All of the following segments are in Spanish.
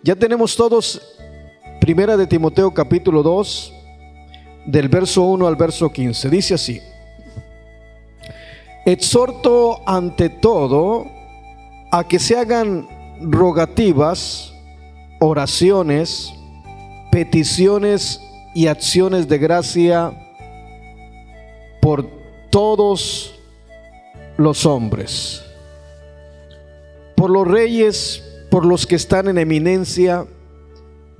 Ya tenemos todos Primera de Timoteo capítulo 2, del verso 1 al verso 15. Dice así: exhorto ante todo a que se hagan rogativas, oraciones, peticiones y acciones de gracia por todos los hombres, por los reyes, por los que están en eminencia,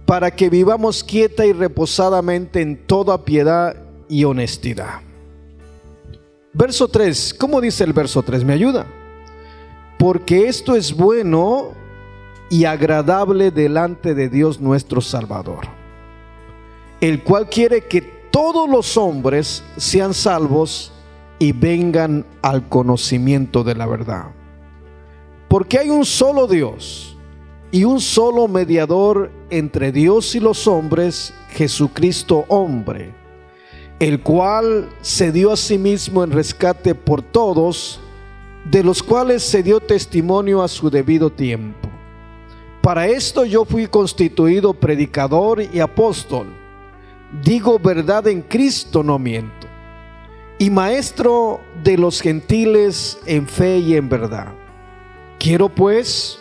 para que vivamos quieta y reposadamente en toda piedad y honestidad. Verso 3, ¿cómo dice el verso 3? ¿Me ayuda? Porque esto es bueno y agradable delante de Dios nuestro Salvador, el cual quiere que todos los hombres sean salvos y vengan al conocimiento de la verdad. Porque hay un solo Dios y un solo mediador entre Dios y los hombres, Jesucristo hombre, el cual se dio a sí mismo en rescate por todos, de los cuales se dio testimonio a su debido tiempo. Para esto yo fui constituido predicador y apóstol, digo verdad en Cristo, no miento, y maestro de los gentiles en fe y en verdad. Quiero pues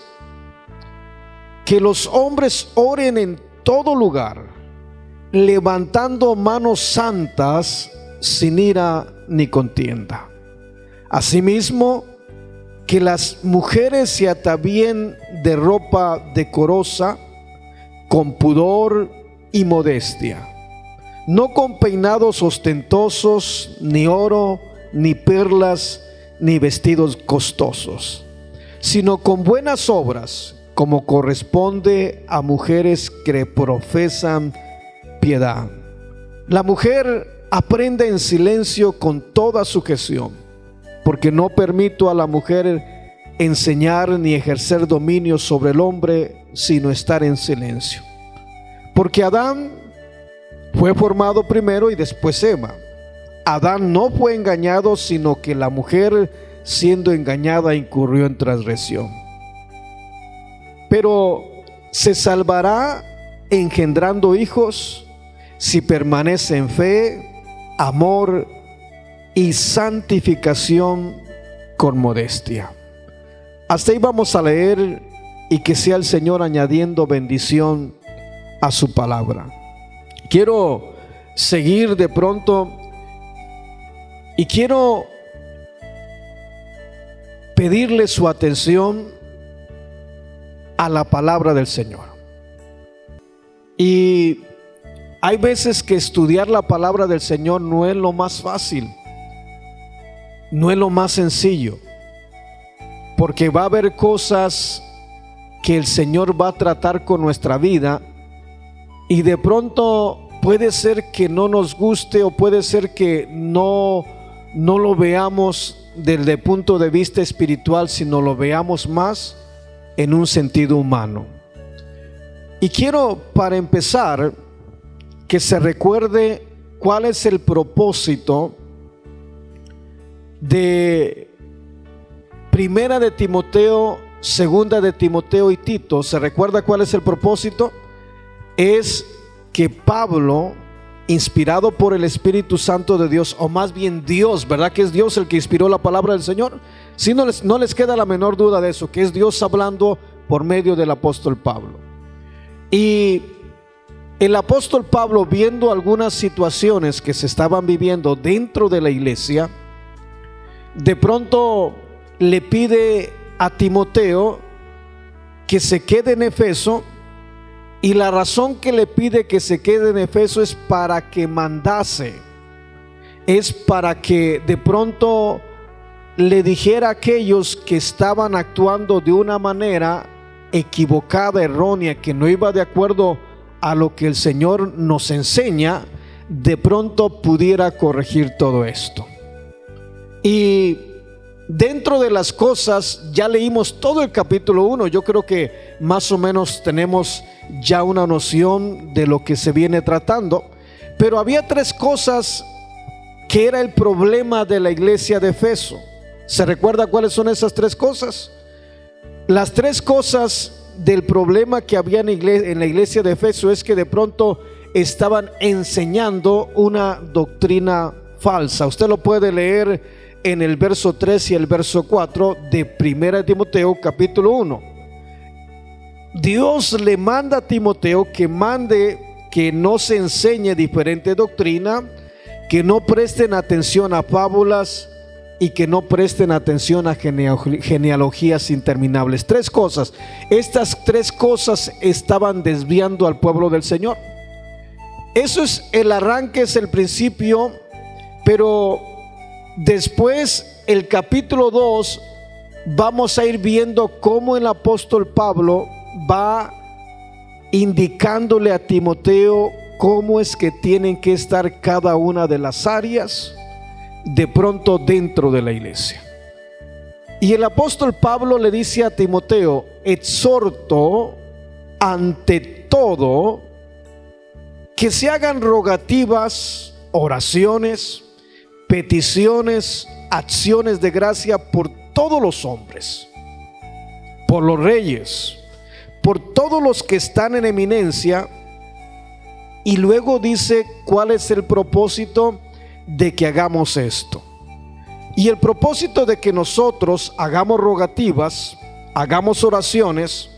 que los hombres oren en todo lugar, levantando manos santas, sin ira ni contienda. Asimismo, que las mujeres se atavíen de ropa decorosa, con pudor y modestia, no con peinados ostentosos, ni oro, ni perlas, ni vestidos costosos, sino con buenas obras, como corresponde a mujeres que profesan piedad. La mujer aprende en silencio con toda sujeción, porque no permito a la mujer enseñar ni ejercer dominio sobre el hombre, sino estar en silencio. Porque Adán fue formado primero y después Eva. Adán no fue engañado, sino que la mujer, siendo engañada, incurrió en transgresión. Pero se salvará engendrando hijos si permanece en fe, amor y santificación con modestia. Hasta ahí vamos a leer, y que sea el Señor añadiendo bendición a su palabra. Quiero seguir de pronto y quiero pedirle su atención a la palabra del Señor. Y hay veces que estudiar la palabra del Señor no es lo más fácil, no es lo más sencillo, porque va a haber cosas que el Señor va a tratar con nuestra vida, y de pronto puede ser que no nos guste, o puede ser que no lo veamos desde el punto de vista espiritual, sino lo veamos más en un sentido humano. Y quiero, para empezar, que se recuerde cuál es el propósito de Primera de Timoteo, Segunda de Timoteo y Tito. ¿Se recuerda cuál es el propósito? Es que Pablo, inspirado por el Espíritu Santo de Dios, o más bien Dios, ¿verdad que es Dios el que inspiró la palabra del Señor? Si no les queda la menor duda de eso, que es Dios hablando por medio del apóstol Pablo. Y el apóstol Pablo, viendo algunas situaciones que se estaban viviendo dentro de la iglesia, de pronto le pide a Timoteo que se quede en Efeso. Y la razón que le pide que se quede en Efeso es para que mandase, es para que de pronto le dijera a aquellos que estaban actuando de una manera equivocada, errónea, que no iba de acuerdo a lo que el Señor nos enseña, de pronto pudiera corregir todo esto. Y dentro de las cosas, ya leímos todo el capítulo 1. Yo creo que más o menos tenemos ya una noción de lo que se viene tratando, pero había tres cosas que era el problema de la iglesia de Efeso. ¿Se recuerda cuáles son esas tres cosas? Las tres cosas del problema que había en la iglesia de Efeso es que de pronto estaban enseñando una doctrina falsa. Usted lo puede leer en el verso 3 y el verso 4 de 1 Timoteo capítulo 1. Dios le manda a Timoteo que no se enseñe diferente doctrina, que no presten atención a fábulas y que no presten atención a genealogías interminables. Tres cosas. Estas tres cosas estaban desviando al pueblo del Señor. Eso es el arranque, es el principio, pero después, el capítulo 2, vamos a ir viendo cómo el apóstol Pablo va indicándole a Timoteo cómo es que tienen que estar cada una de las áreas de pronto dentro de la iglesia. Y el apóstol Pablo le dice a Timoteo: exhorto ante todo que se hagan rogativas, oraciones, peticiones, acciones de gracia por todos los hombres, por los reyes, por todos los que están en eminencia. Y luego dice cuál es el propósito de que hagamos esto. Y el propósito de que nosotros hagamos rogativas, hagamos oraciones,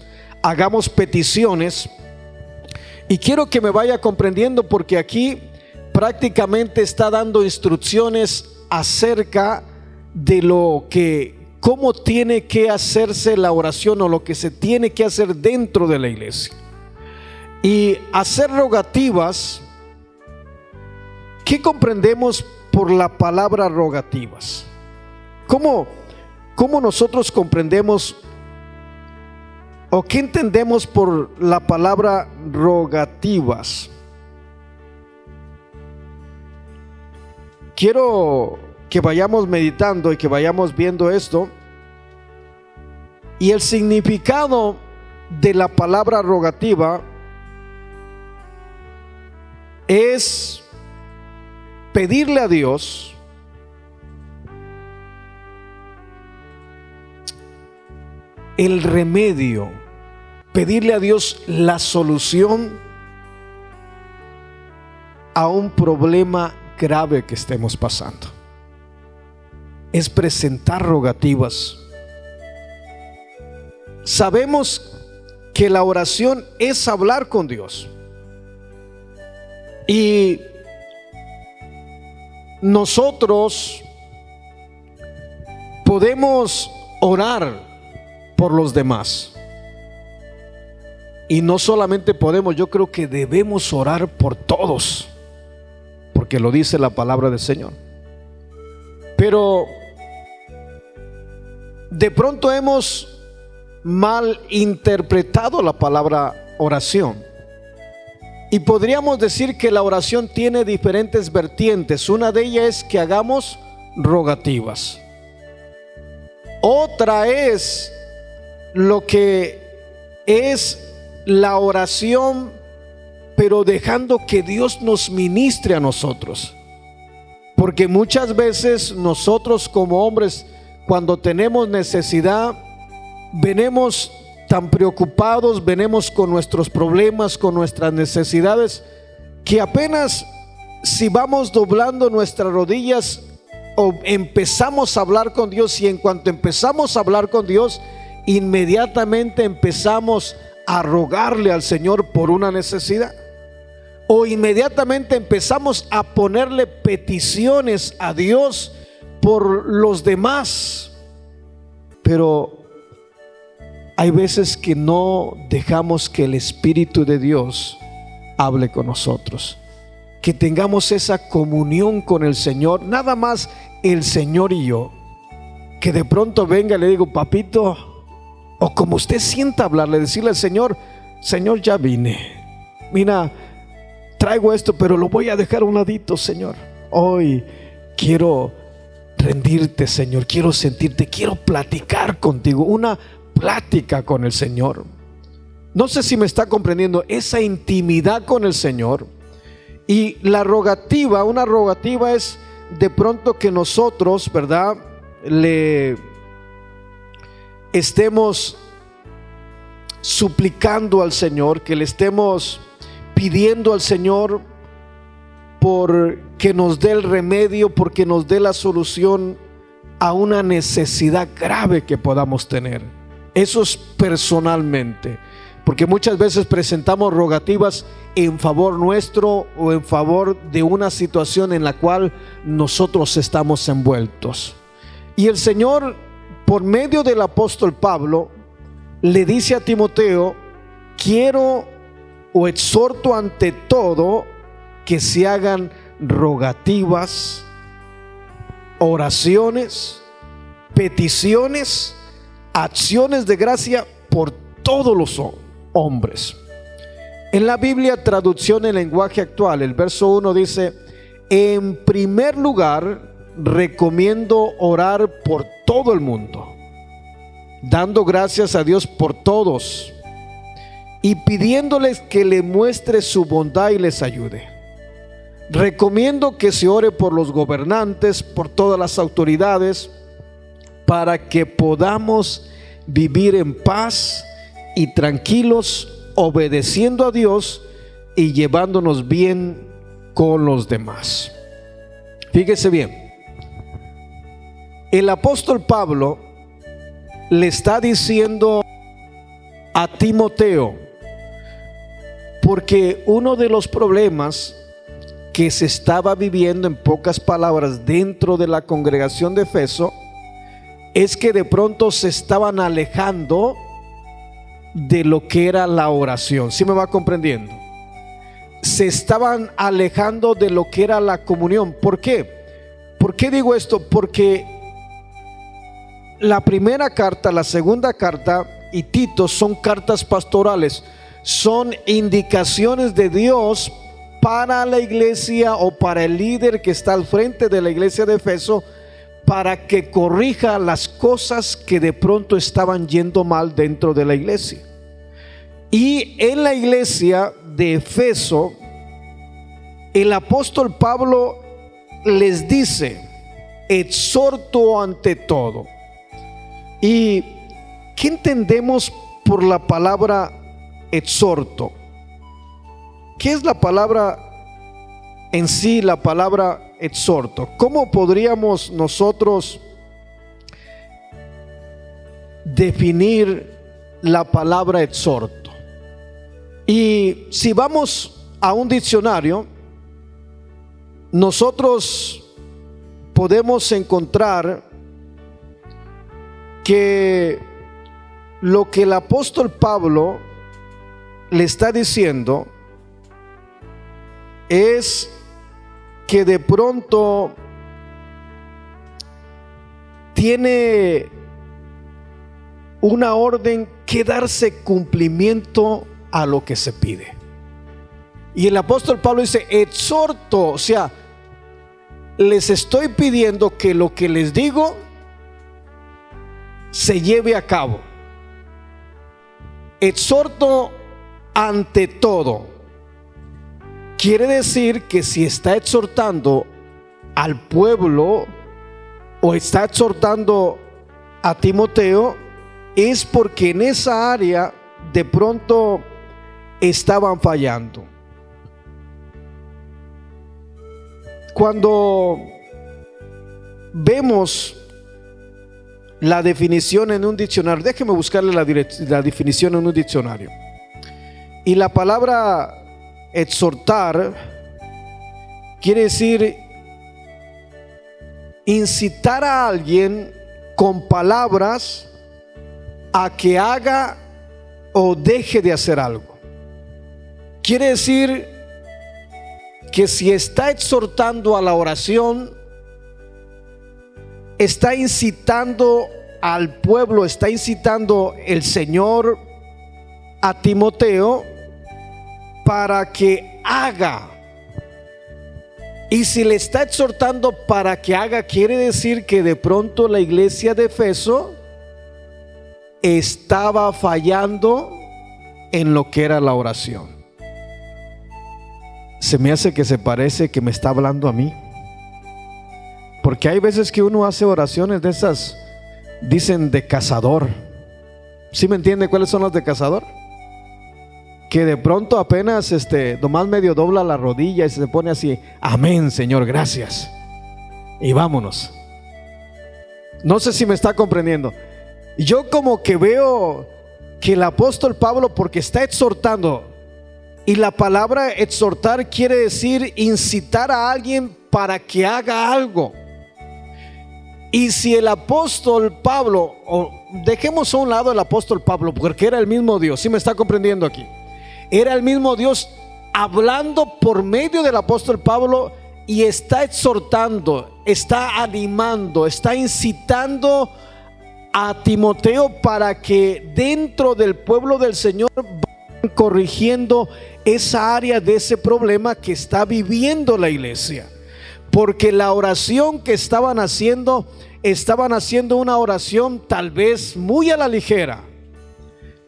hagamos peticiones. Y quiero que me vaya comprendiendo, porque aquí prácticamente está dando instrucciones acerca de cómo tiene que hacerse la oración, o lo que se tiene que hacer dentro de la iglesia. Y hacer rogativas, ¿qué comprendemos por la palabra rogativas? ¿Cómo nosotros comprendemos o qué entendemos por la palabra rogativas? Quiero que vayamos meditando y que vayamos viendo esto. Y el significado de la palabra rogativa es pedirle a Dios el remedio, pedirle a Dios la solución a un problema grave que estemos pasando. Es presentar rogativas. Sabemos que la oración es hablar con Dios. Y nosotros podemos orar por los demás. Y no solamente podemos, yo creo que debemos orar por todos, porque lo dice la palabra del Señor. Pero de pronto hemos mal interpretado la palabra oración. Y podríamos decir que la oración tiene diferentes vertientes. Una de ellas es que hagamos rogativas. Otra es lo que es la oración, pero dejando que Dios nos ministre a nosotros. Porque muchas veces nosotros como hombres, cuando tenemos necesidad, venimos tan preocupados, venimos con nuestros problemas, con nuestras necesidades, que apenas si vamos doblando nuestras rodillas o empezamos a hablar con Dios, y en cuanto empezamos a hablar con Dios, inmediatamente empezamos a rogarle al Señor por una necesidad, o inmediatamente empezamos a ponerle peticiones a Dios por los demás. Pero hay veces que no dejamos que el Espíritu de Dios hable con nosotros, que tengamos esa comunión con el Señor, nada más el Señor y yo. Que de pronto venga y le digo: papito, o como usted sienta hablarle, decirle al Señor: Señor, ya vine, mira, traigo esto, pero lo voy a dejar a un ladito, Señor. Hoy quiero rendirte, Señor, quiero sentirte, quiero platicar contigo, una plática con el Señor. No sé si me está comprendiendo esa intimidad con el Señor. Y la rogativa, una rogativa es de pronto que nosotros, ¿verdad?, le estemos suplicando al Señor, que le estemos pidiendo al Señor por que nos dé el remedio, porque nos dé la solución a una necesidad grave que podamos tener. Eso es personalmente, porque muchas veces presentamos rogativas en favor nuestro o en favor de una situación en la cual nosotros estamos envueltos. Y el Señor, por medio del apóstol Pablo, le dice a Timoteo: quiero o exhorto ante todo que se hagan rogativas, oraciones, peticiones, acciones de gracia por todos los hombres. En la Biblia, traducción en lenguaje actual, el verso 1 dice: en primer lugar, recomiendo orar por todo el mundo, dando gracias a Dios por todos y pidiéndoles que le muestre su bondad y les ayude. Recomiendo que se ore por los gobernantes, por todas las autoridades, para que podamos vivir en paz y tranquilos, obedeciendo a Dios y llevándonos bien con los demás. Fíjese bien, el apóstol Pablo le está diciendo a Timoteo, porque uno de los problemas que se estaba viviendo, en pocas palabras, dentro de la congregación de Efeso, es que de pronto se estaban alejando de lo que era la oración. ¿Sí me va comprendiendo? Se estaban alejando de lo que era la comunión. ¿Por qué? ¿Por qué digo esto? Porque la primera carta, la segunda carta y Tito son cartas pastorales, son indicaciones de Dios para la iglesia o para el líder que está al frente de la iglesia de Efeso, para que corrija las cosas que de pronto estaban yendo mal dentro de la iglesia. Y en la iglesia de Efeso, el apóstol Pablo les dice: exhorto ante todo. ¿Y qué entendemos por la palabra exhorto? ¿Qué es la palabra en sí, la palabra exhorto? ¿Cómo podríamos nosotros definir la palabra exhorto? Y si vamos a un diccionario, nosotros podemos encontrar que lo que el apóstol Pablo le está diciendo es que de pronto tiene una orden que darse cumplimiento a lo que se pide. Y el apóstol Pablo dice: exhorto, o sea, les estoy pidiendo que lo que les digo se lleve a cabo. Exhorto ante todo. Quiere decir que si está exhortando al pueblo o está exhortando a Timoteo, es porque en esa área de pronto estaban fallando. Cuando vemos la definición en un diccionario, déjeme buscarle la definición en un diccionario. Y la palabra exhortar quiere decir incitar a alguien con palabras a que haga o deje de hacer algo. Quiere decir que si está exhortando a la oración, está incitando al pueblo, está incitando el Señor a Timoteo para que haga. Y si le está exhortando para que haga, quiere decir que de pronto la iglesia de Efeso estaba fallando en lo que era la oración. Se me hace que se parece que me está hablando a mí, porque hay veces que uno hace oraciones de esas, dicen, de cazador. ¿Sí me entiende cuáles son las de cazador? Que de pronto apenas nomás medio dobla la rodilla y se pone así: amén, Señor, gracias, y vámonos. No sé si me está comprendiendo. Yo como que veo que el apóstol Pablo, porque está exhortando, y la palabra exhortar quiere decir incitar a alguien para que haga algo. Y si el apóstol Pablo, o dejemos a un lado el apóstol Pablo, porque era el mismo Dios, ¿sí me está comprendiendo aquí? Era el mismo Dios hablando por medio del apóstol Pablo, y está exhortando, está animando, está incitando a Timoteo para que dentro del pueblo del Señor vayan corrigiendo esa área de ese problema que está viviendo la iglesia. Porque la oración que estaban haciendo una oración tal vez muy a la ligera,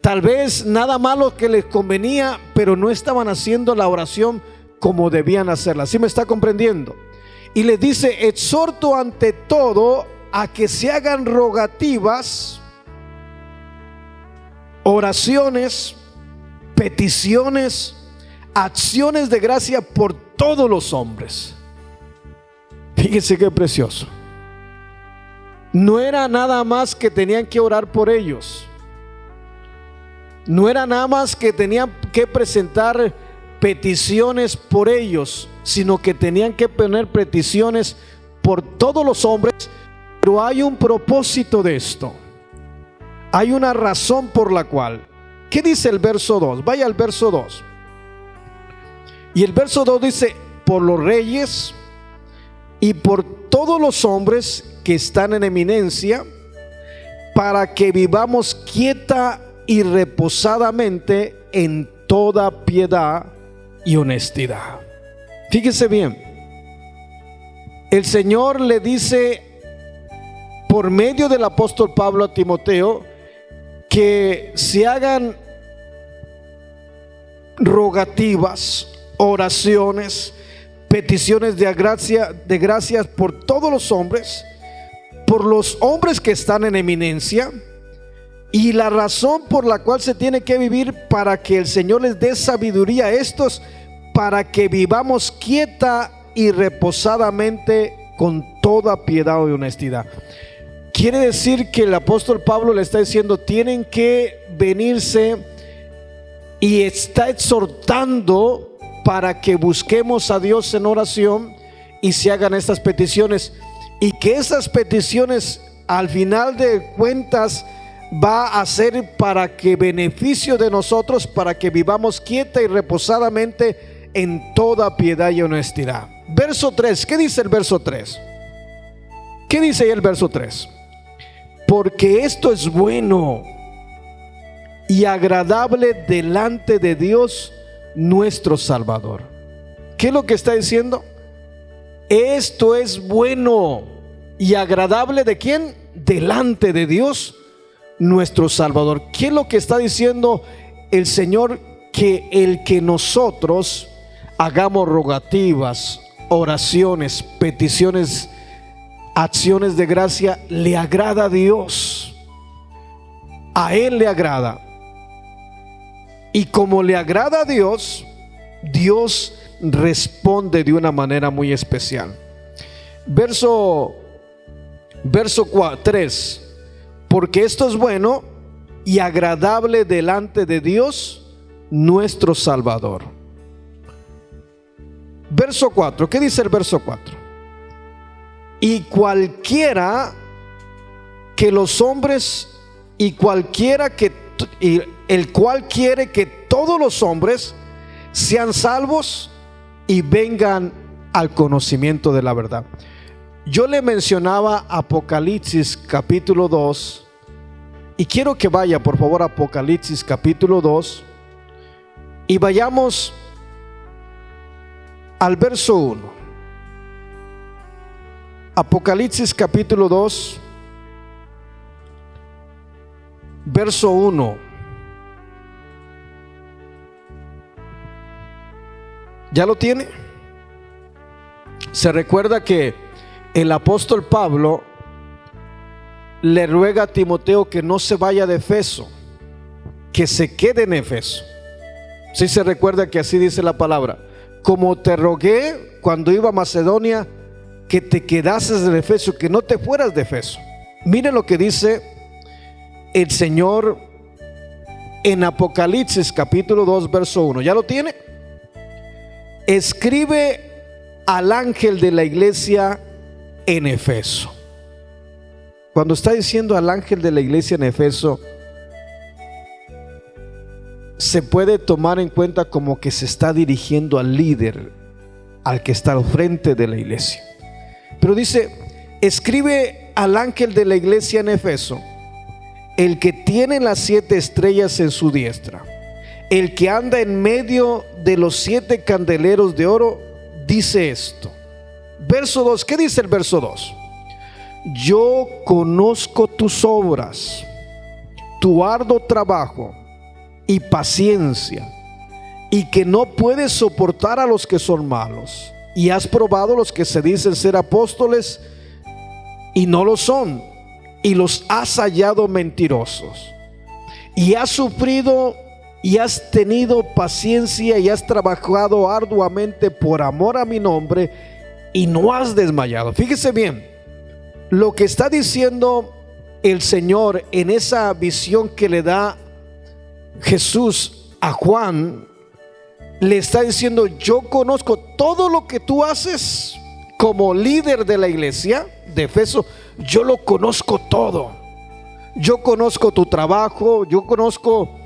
tal vez nada malo que les convenía, pero no estaban haciendo la oración como debían hacerla. ¿Sí me está comprendiendo? Y les dice: exhorto ante todo a que se hagan rogativas, oraciones, peticiones, acciones de gracia por todos los hombres. Fíjense qué precioso. No era nada más que tenían que orar por ellos. No era nada más que tenían que presentar peticiones por ellos, sino que tenían que poner peticiones por todos los hombres. Pero hay un propósito de esto. Hay una razón por la cual. ¿Qué dice el verso 2? Vaya al verso 2. Y el verso 2 dice: por los reyes y por todos los hombres que están en eminencia, para que vivamos quieta y reposadamente en toda piedad y honestidad. Fíjese bien, el Señor le dice por medio del apóstol Pablo a Timoteo que se hagan rogativas, oraciones, peticiones de gracias por todos los hombres, por los hombres que están en eminencia. Y la razón por la cual se tiene que vivir, para que el Señor les dé sabiduría a estos, para que vivamos quieta y reposadamente con toda piedad y honestidad. Quiere decir que el apóstol Pablo le está diciendo: tienen que venirse, y está exhortando para que busquemos a Dios en oración y se hagan estas peticiones, y que esas peticiones al final de cuentas va a ser para que beneficio de nosotros, para que vivamos quieta y reposadamente en toda piedad y honestidad. Verso 3, ¿qué dice el verso 3? ¿Qué dice ahí el verso 3? Porque esto es bueno y agradable delante de Dios nuestro Salvador. ¿Qué es lo que está diciendo? Esto es bueno y agradable, ¿de quién? Delante de Dios nuestro Salvador. ¿Qué es lo que está diciendo el Señor? Que el que nosotros hagamos rogativas, oraciones, peticiones, acciones de gracia, le agrada a Dios. A Él le agrada. Y como le agrada a Dios, Dios responde de una manera muy especial. Verso 3. Porque esto es bueno y agradable delante de Dios nuestro Salvador. Verso 4. ¿Qué dice el verso 4? Y cualquiera que los hombres, y cualquiera que, y el cual quiere que todos los hombres sean salvos y vengan al conocimiento de la verdad. Yo le mencionaba Apocalipsis capítulo 2, y quiero que vaya por favor a Apocalipsis capítulo 2 y vayamos al verso 1. Apocalipsis capítulo 2, verso 1. ¿Ya lo tiene? Se recuerda que el apóstol Pablo le ruega a Timoteo que no se vaya de Efeso, que se quede en Efeso. Si se recuerda que así dice la palabra: como te rogué cuando iba a Macedonia, que te quedases en Efeso, que no te fueras de Efeso. Miren lo que dice el Señor en Apocalipsis capítulo 2 verso 1. ¿Ya lo tiene? Escribe al ángel de la iglesia en Efeso. Cuando está diciendo al ángel de la iglesia en Efeso, se puede tomar en cuenta como que se está dirigiendo al líder, al que está al frente de la iglesia. Pero dice: escribe al ángel de la iglesia en Efeso, el que tiene las 7 estrellas en su diestra, el que anda en medio de los 7 candeleros de oro, dice esto. Verso 2, ¿qué dice el verso 2? Yo conozco tus obras, tu arduo trabajo y paciencia, y que no puedes soportar a los que son malos, y has probado los que se dicen ser apóstoles y no lo son, y los has hallado mentirosos, y has sufrido y has tenido paciencia y has trabajado arduamente por amor a mi nombre y no has desmayado. Fíjese bien lo que está diciendo el Señor en esa visión que le da Jesús a Juan. Le está diciendo: yo conozco todo lo que tú haces como líder de la iglesia de Efeso. Yo lo conozco todo. Yo conozco tu trabajo, yo conozco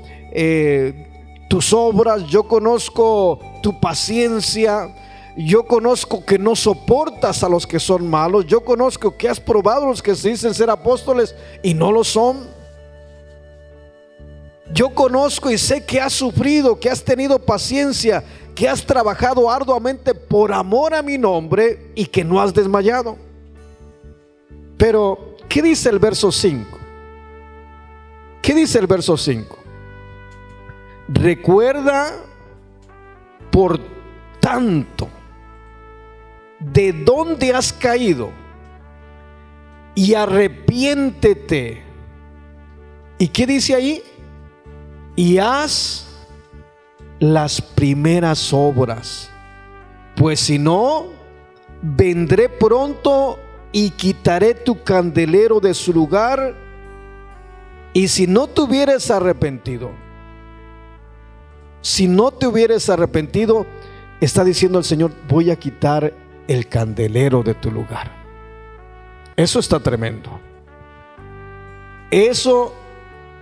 tus obras, yo conozco tu paciencia, yo conozco que no soportas a los que son malos, yo conozco que has probado a los que se dicen ser apóstoles y no lo son. Yo conozco y sé que has sufrido, que has tenido paciencia, que has trabajado arduamente por amor a mi nombre y que no has desmayado. Pero, ¿qué dice el verso 5? ¿Qué dice el verso 5? Recuerda, por tanto, de dónde has caído y arrepiéntete. ¿Y qué dice ahí? Y haz las primeras obras, pues si no, vendré pronto y quitaré tu candelero de su lugar. Y si no te hubieras arrepentido, está diciendo el Señor: voy a quitar el candelero de tu lugar. Eso está tremendo. Eso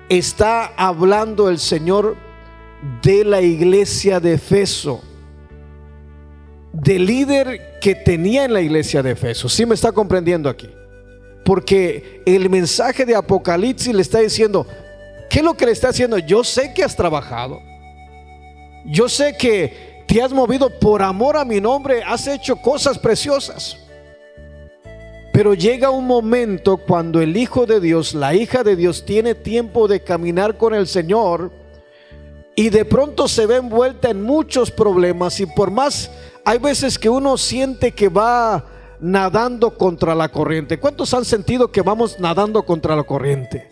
está hablando el Señor de la iglesia de Efeso, del líder que tenía en la iglesia de Efeso. ¿Sí me está comprendiendo aquí? Porque el mensaje de Apocalipsis le está diciendo, ¿qué es lo que le está haciendo? Yo sé que has trabajado, yo sé que te has movido por amor a mi nombre, has hecho cosas preciosas. Pero llega un momento cuando el Hijo de Dios, la hija de Dios, tiene tiempo de caminar con el Señor y de pronto se ve envuelta en muchos problemas. Y por más, hay veces que uno siente que va nadando contra la corriente. ¿Cuántos han sentido que vamos nadando contra la corriente?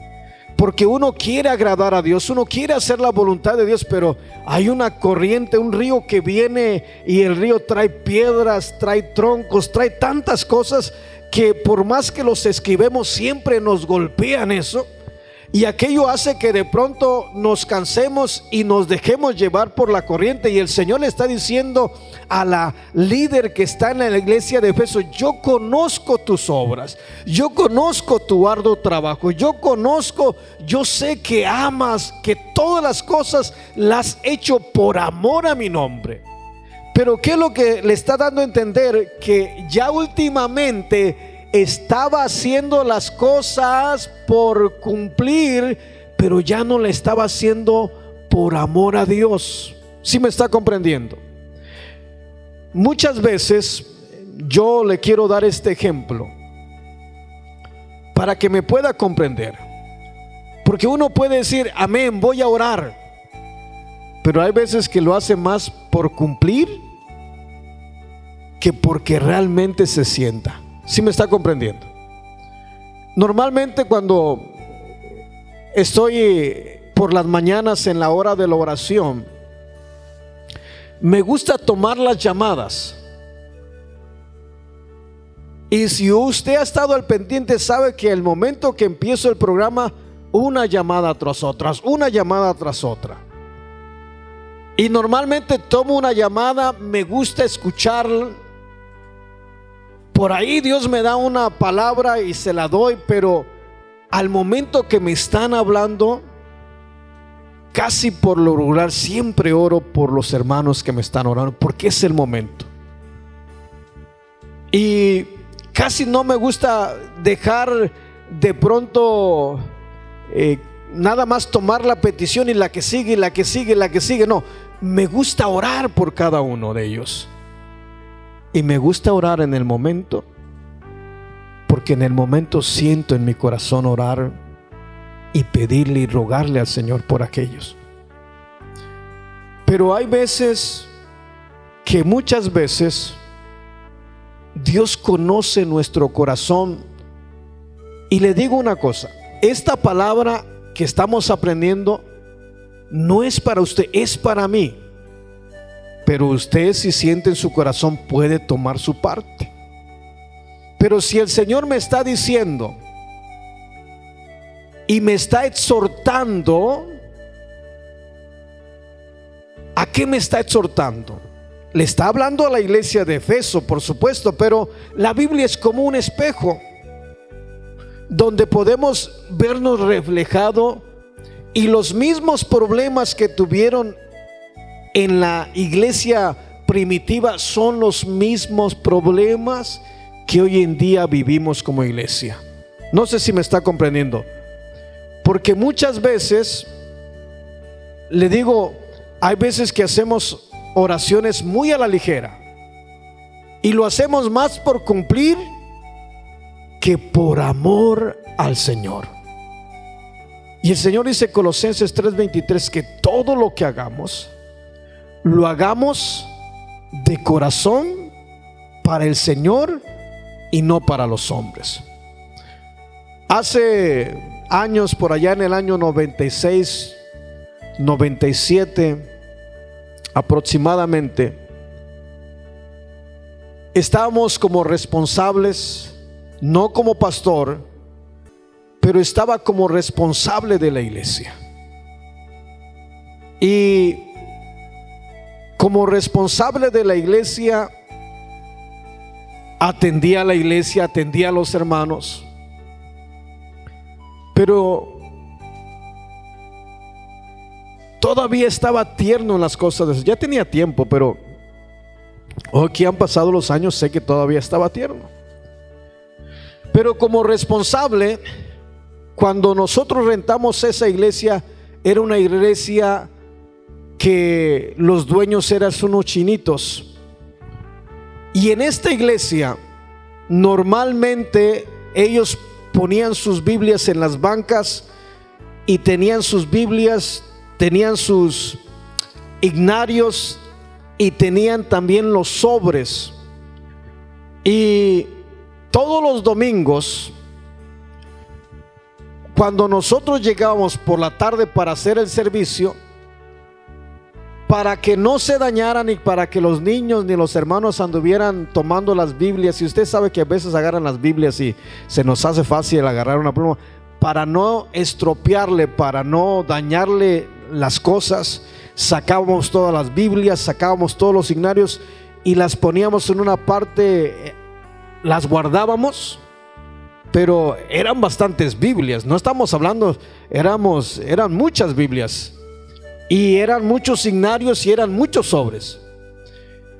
Porque uno quiere agradar a Dios, uno quiere hacer la voluntad de Dios, pero hay una corriente, un río que viene, y el río trae piedras, trae troncos, trae tantas cosas que por más que los esquivemos siempre nos golpean eso, y aquello hace que de pronto nos cansemos y nos dejemos llevar por la corriente. Y el Señor le está diciendo a la líder que está en la iglesia de Efeso: yo conozco tus obras, yo conozco tu arduo trabajo, yo sé que amas, que todas las cosas las has hecho por amor a mi nombre. Pero ¿qué es lo que le está dando a entender? Que ya últimamente estaba haciendo las cosas por cumplir, pero ya no le estaba haciendo por amor a Dios. ¿Sí me está comprendiendo? Muchas veces yo le quiero dar este ejemplo para que me pueda comprender, porque uno puede decir: amén, voy a orar, pero hay veces que lo hace más por cumplir que porque realmente se sienta. ¿Sí me está comprendiendo? Normalmente cuando estoy por las mañanas en la hora de la oración, me gusta tomar las llamadas. Y si usted ha estado al pendiente, sabe que el momento que empiezo el programa, una llamada tras otra, una llamada tras otra. Y normalmente tomo una llamada, me gusta escucharla. Por ahí Dios me da una palabra y se la doy, pero al momento que me están hablando, casi por lo regular siempre oro por los hermanos que me están orando, porque es el momento. Y casi no me gusta dejar de pronto nada más tomar la petición y la que sigue, y la que sigue, y la que sigue. No, me gusta orar por cada uno de ellos. Y me gusta orar en el momento, porque en el momento siento en mi corazón orar y pedirle y rogarle al Señor por aquellos. Pero hay veces que muchas veces Dios conoce nuestro corazón. Y le digo una cosa, esta palabra que estamos aprendiendo no es para usted, es para mí. Pero usted, si siente en su corazón, puede tomar su parte. Pero si el Señor me está diciendo y me está exhortando, ¿a qué me está exhortando? Le está hablando a la iglesia de Efeso, por supuesto, pero la Biblia es como un espejo donde podemos vernos reflejado, y los mismos problemas que tuvieron en la iglesia primitiva son los mismos problemas que hoy en día vivimos como iglesia. No sé si me está comprendiendo, porque muchas veces, le digo, hay veces que hacemos oraciones muy a la ligera y lo hacemos más por cumplir que por amor al Señor. Y el Señor dice, Colosenses 3:23, que todo lo que hagamos, lo hagamos de corazón para el Señor y no para los hombres. Hace años, por allá en el año 96, 97 aproximadamente, estábamos como responsables, no como pastor, pero estaba como responsable de la iglesia. Y como responsable de la iglesia, atendía a la iglesia, atendía a los hermanos, pero todavía estaba tierno en las cosas de Dios. Ya tenía tiempo, pero hoy que han pasado los años, sé que todavía estaba tierno. Pero como responsable, cuando nosotros rentamos esa iglesia, era una iglesia que los dueños eran unos chinitos. Y en esta iglesia, normalmente ellos ponían sus Biblias en las bancas y tenían sus Biblias, tenían sus ignarios y tenían también los sobres. Y todos los domingos, cuando nosotros llegábamos por la tarde para hacer el servicio, para que no se dañaran y para que los niños ni los hermanos anduvieran tomando las Biblias, y usted sabe que a veces agarran las Biblias y se nos hace fácil agarrar una pluma, para no estropearle, para no dañarle las cosas, sacábamos todas las Biblias, sacábamos todos los ignarios y las poníamos en una parte, las guardábamos. Pero eran bastantes Biblias, no estamos hablando, eran muchas Biblias, y eran muchos ignarios y eran muchos sobres.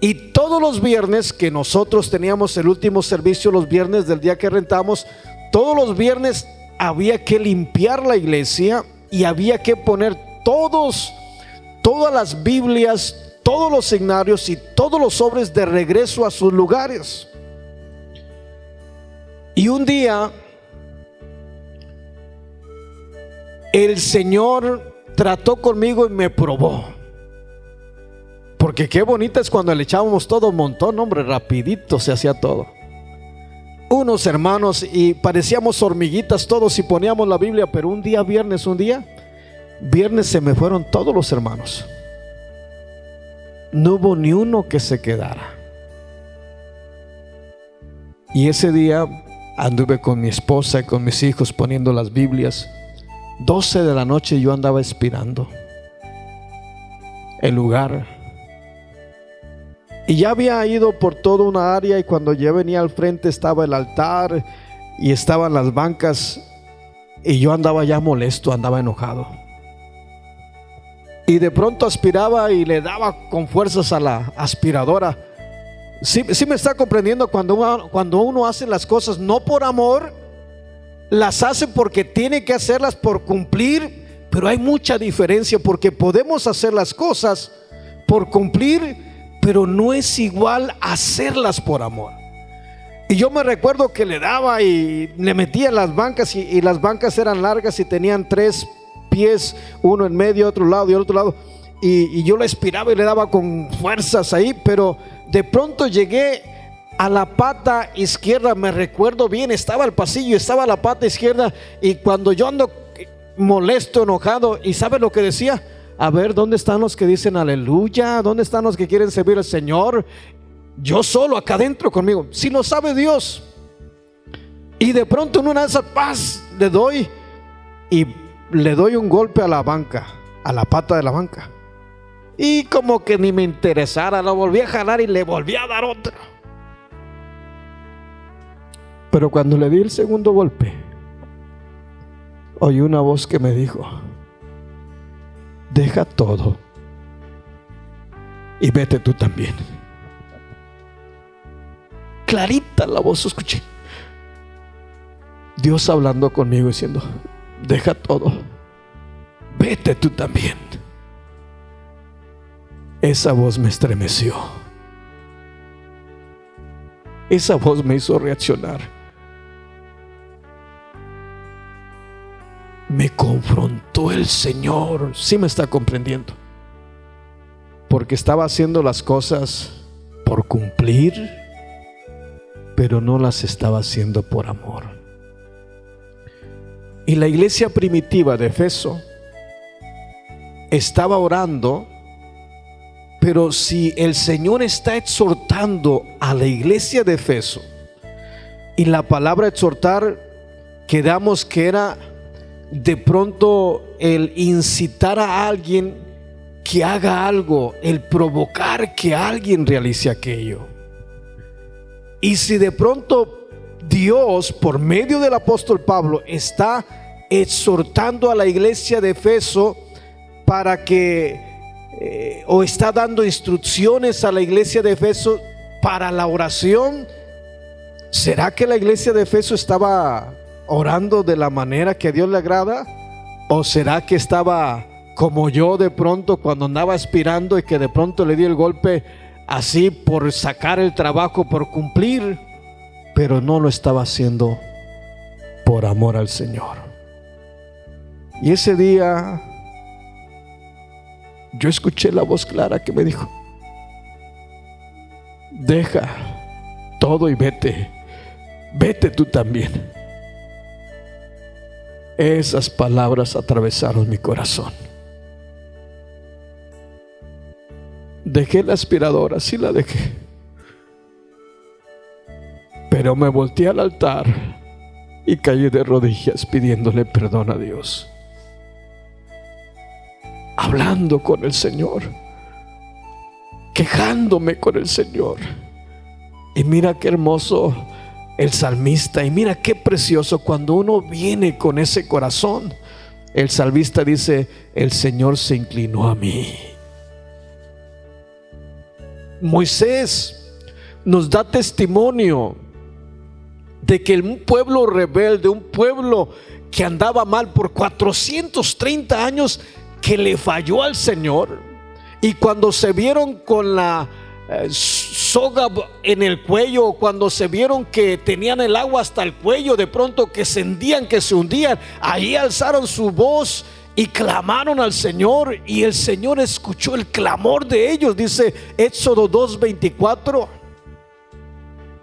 Y todos los viernes que nosotros teníamos el último servicio, los viernes del día que rentamos, todos los viernes había que limpiar la iglesia y había que poner todas las Biblias, todos los ignarios y todos los sobres de regreso a sus lugares. Y un día el Señor trató conmigo y me probó, porque qué bonita es cuando le echábamos todo un montón, hombre, rapidito se hacía todo. Unos hermanos y parecíamos hormiguitas todos y poníamos la Biblia, pero un día viernes, Viernes se me fueron todos los hermanos. No hubo ni uno que se quedara. Y ese día anduve con mi esposa y con mis hijos poniendo las Biblias. 12 de la noche yo andaba expirando el lugar. Y ya había ido por toda una área, y cuando ya venía al frente estaba el altar y estaban las bancas, y yo andaba ya molesto, andaba enojado. Y de pronto aspiraba y le daba con fuerzas a la aspiradora. Sí me está comprendiendo. Cuando uno hace las cosas no por amor, las hace porque tiene que hacerlas por cumplir. Pero hay mucha diferencia, porque podemos hacer las cosas por cumplir, pero no es igual hacerlas por amor. Y yo me recuerdo que le daba y le metía las bancas, y las bancas eran largas y tenían 3 pies, uno en medio, otro lado y otro lado, y yo le aspiraba y le daba con fuerzas ahí. Pero de pronto llegué a la pata izquierda, me recuerdo bien, estaba el pasillo, estaba la pata izquierda, y cuando yo ando molesto, enojado, y ¿sabe lo que decía? A ver, ¿dónde están los que dicen aleluya? ¿Dónde están los que quieren servir al Señor? Yo solo acá adentro conmigo, si lo sabe Dios. Y de pronto en una de esas paz le doy un golpe a la banca, a la pata de la banca, y como que ni me interesara, lo volví a jalar y le volví a dar otro. Pero cuando le di el segundo golpe, oí una voz que me dijo: deja todo y vete tú también. Clarita la voz escuché. Dios hablando conmigo diciendo: deja todo, vete tú también. Esa voz me estremeció. Esa voz me hizo reaccionar. Me confrontó el Señor. Sí me está comprendiendo. Porque estaba haciendo las cosas por cumplir, pero no las estaba haciendo por amor. Y la iglesia primitiva de Efeso estaba orando. Pero si el Señor está exhortando a la iglesia de Efeso, y la palabra exhortar, quedamos que era de pronto el incitar a alguien que haga algo, el provocar que alguien realice aquello. Y si de pronto Dios, por medio del apóstol Pablo, está exhortando a la iglesia de Efeso para que o está dando instrucciones a la iglesia de Efeso para la oración, ¿será que la iglesia de Efeso estaba orando de la manera que a Dios le agrada? ¿O será que estaba como yo de pronto cuando andaba aspirando y que de pronto le di el golpe así por sacar el trabajo, por cumplir, pero no lo estaba haciendo por amor al Señor? Y ese día yo escuché la voz clara que me dijo: deja todo y vete, vete tú también. Esas palabras atravesaron mi corazón. Dejé la aspiradora, sí la dejé, pero me volteé al altar y caí de rodillas pidiéndole perdón a Dios, hablando con el Señor, quejándome con el Señor. Y mira qué hermoso el salmista, y mira qué precioso cuando uno viene con ese corazón. El salmista dice: el Señor se inclinó a mí. Moisés nos da testimonio de que un pueblo rebelde, un pueblo que andaba mal por 430 años, que le falló al Señor, y cuando se vieron con la soga en el cuello, cuando se vieron que tenían el agua hasta el cuello, de pronto que se hundían, ahí alzaron su voz y clamaron al Señor, y el Señor escuchó el clamor de ellos, dice Éxodo 2:24.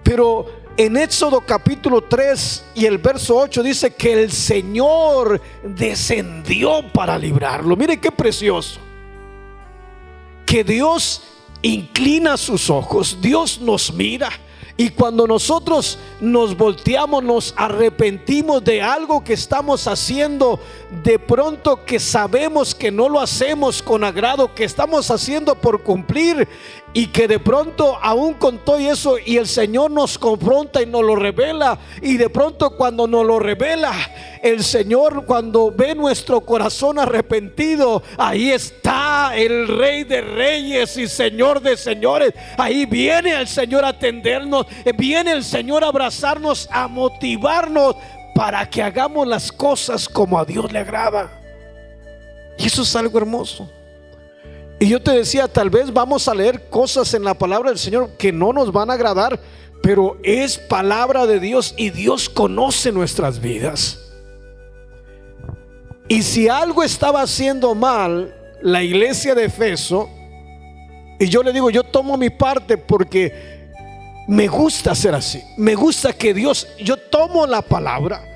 Pero en Éxodo capítulo 3 y el verso 8 dice que el Señor descendió para librarlo. Mire qué precioso. Que Dios inclina sus ojos, Dios nos mira. Y cuando nosotros nos volteamos, nos arrepentimos de algo que estamos haciendo, de pronto que sabemos que no lo hacemos con agrado, que estamos haciendo por cumplir, y que de pronto aún con todo eso, y el Señor nos confronta y nos lo revela, y de pronto cuando nos lo revela, el Señor, cuando ve nuestro corazón arrepentido, ahí está el Rey de Reyes y Señor de Señores. Ahí viene el Señor a atendernos, viene el Señor a abrazarnos, a motivarnos para que hagamos las cosas como a Dios le agrada. Y eso es algo hermoso. Y yo te decía, tal vez vamos a leer cosas en la palabra del Señor que no nos van a agradar, pero es palabra de Dios y Dios conoce nuestras vidas. Y si algo estaba haciendo mal la iglesia de Efeso, y yo le digo, yo tomo mi parte porque me gusta ser así, me gusta que Dios, yo tomo la palabra.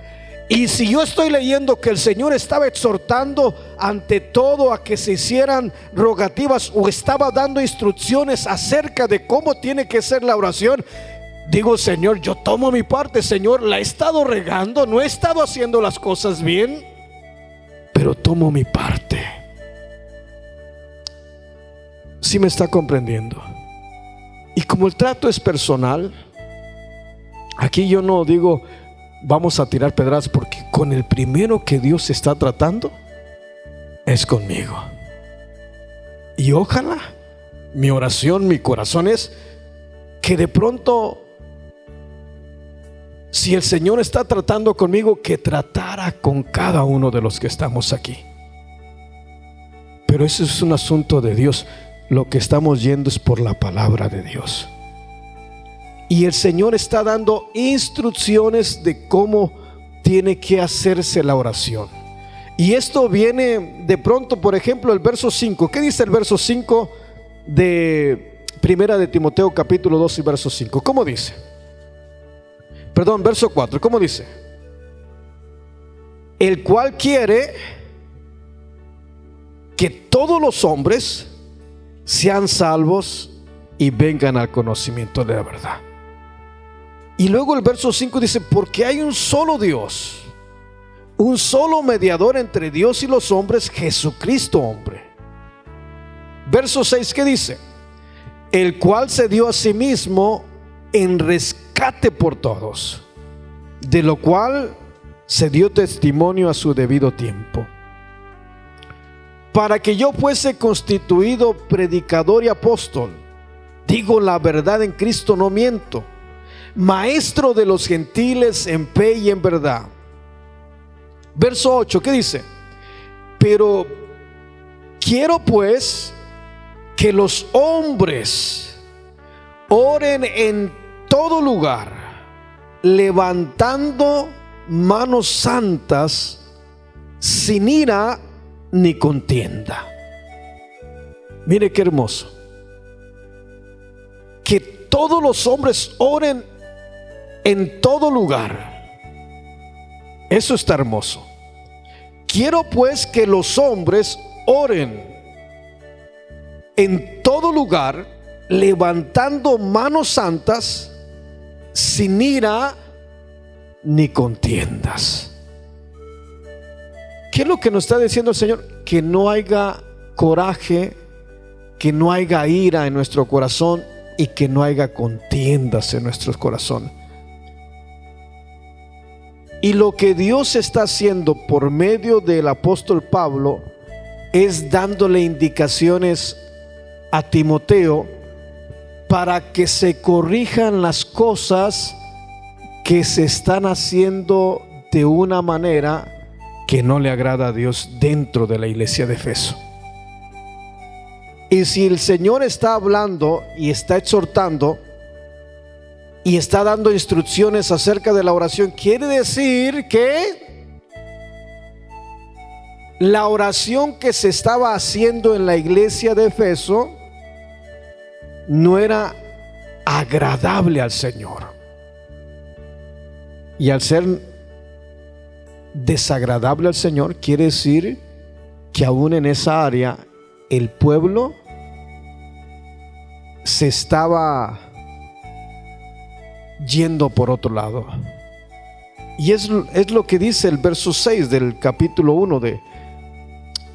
Y si yo estoy leyendo que el Señor estaba exhortando ante todo a que se hicieran rogativas, o estaba dando instrucciones acerca de cómo tiene que ser la oración, digo, Señor, yo tomo mi parte. Señor, la he estado regando, no he estado haciendo las cosas bien, pero tomo mi parte. ¿Sí me está comprendiendo? Y como el trato es personal, aquí yo no digo vamos a tirar pedradas, porque con el primero que Dios está tratando es conmigo. Y ojalá, mi oración, mi corazón es que de pronto, si el Señor está tratando conmigo, que tratara con cada uno de los que estamos aquí. Pero eso es un asunto de Dios. Lo que estamos yendo es por la palabra de Dios. Y el Señor está dando instrucciones de cómo tiene que hacerse la oración. Y esto viene de pronto, por ejemplo, el verso 5. ¿Qué dice el verso 5 de Primera de Timoteo capítulo 2 y verso 5? ¿Cómo dice? Perdón, verso 4. ¿Cómo dice? El cual quiere que todos los hombres sean salvos y vengan al conocimiento de la verdad. Y luego el verso 5 dice, porque hay un solo Dios, un solo mediador entre Dios y los hombres, Jesucristo hombre. Verso 6, ¿qué dice? El cual se dio a sí mismo en rescate por todos, de lo cual se dio testimonio a su debido tiempo, para que yo fuese constituido predicador y apóstol, digo la verdad en Cristo, no miento, maestro de los gentiles en fe y en verdad. Verso 8, ¿qué dice? Pero quiero pues que los hombres oren en todo lugar, levantando manos santas, sin ira ni contienda. Mire qué hermoso. Que todos los hombres oren en todo lugar. Eso está hermoso. Quiero pues que los hombres oren en todo lugar, levantando manos santas, sin ira ni contiendas. ¿Qué es lo que nos está diciendo el Señor? Que no haya coraje, que no haya ira en nuestro corazón y que no haya contiendas en nuestro corazón. Y lo que Dios está haciendo por medio del apóstol Pablo es dándole indicaciones a Timoteo para que se corrijan las cosas que se están haciendo de una manera que no le agrada a Dios dentro de la iglesia de Efeso. Y si el Señor está hablando y está exhortando y está dando instrucciones acerca de la oración, quiere decir que la oración que se estaba haciendo en la iglesia de Efeso no era agradable al Señor. Y al ser desagradable al Señor, quiere decir que aún en esa área el pueblo se estaba yendo por otro lado. Y es lo que dice el verso 6 del capítulo 1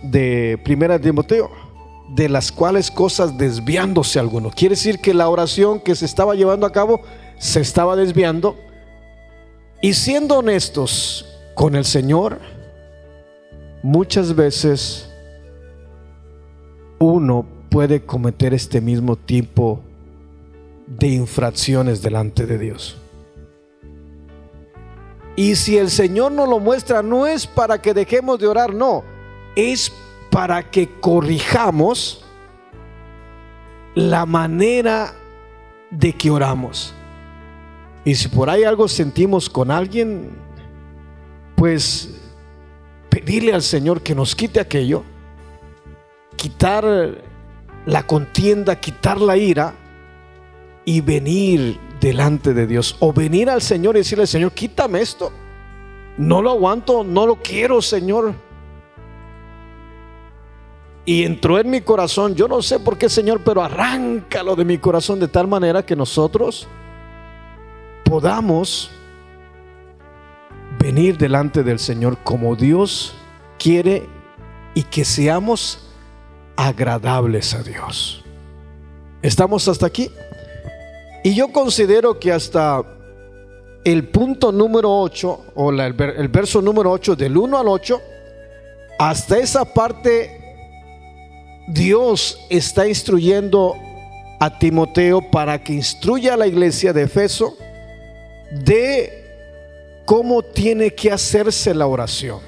de Primera de Timoteo: de las cuales cosas desviándose alguno. Quiere decir que la oración que se estaba llevando a cabo se estaba desviando. Y siendo honestos con el Señor, muchas veces uno puede cometer este mismo tipo de infracciones delante de Dios. Y si el Señor nos lo muestra, no es para que dejemos de orar, no, es para que corrijamos la manera de que oramos. Y si por ahí algo sentimos con alguien, pues pedirle al Señor que nos quite aquello, quitar la contienda, quitar la ira, y venir delante de Dios, o venir al Señor y decirle: Señor, quítame esto, no lo aguanto, no lo quiero, Señor. Y entró en mi corazón, yo no sé por qué, Señor, pero arráncalo de mi corazón, de tal manera que nosotros podamos venir delante del Señor como Dios quiere, y que seamos agradables a Dios. ¿Estamos hasta aquí? Y yo considero que hasta el punto número 8, o el verso número 8, del 1 al 8, hasta esa parte, Dios está instruyendo a Timoteo para que instruya a la iglesia de Efeso de cómo tiene que hacerse la oración.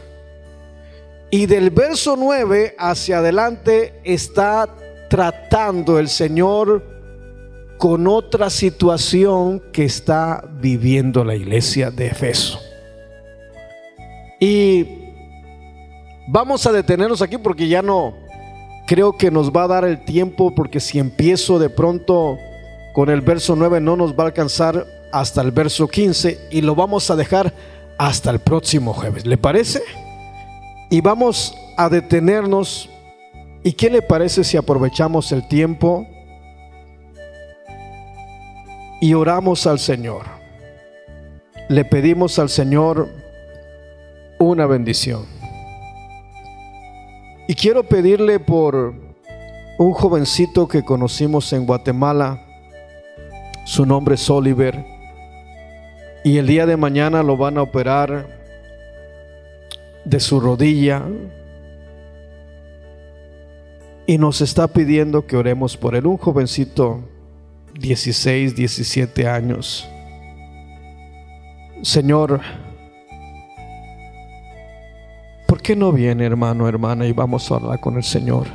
Y del verso 9 hacia adelante está tratando el Señor con otra situación que está viviendo la iglesia de Efeso. Y vamos a detenernos aquí porque ya no creo que nos va a dar el tiempo, porque si empiezo de pronto con el verso 9 no nos va a alcanzar hasta el verso 15, y lo vamos a dejar hasta el próximo jueves. ¿Le parece? Y vamos a detenernos. ¿Y qué le parece si aprovechamos el tiempo y oramos al Señor? Le pedimos al Señor una bendición. Y quiero pedirle por un jovencito que conocimos en Guatemala. Su nombre es Oliver, y el día de mañana lo van a operar de su rodilla, y nos está pidiendo que oremos por él. Un jovencito, 16, 17 años. Señor, ¿por qué no viene, hermano, hermana, y vamos a hablar con el Señor?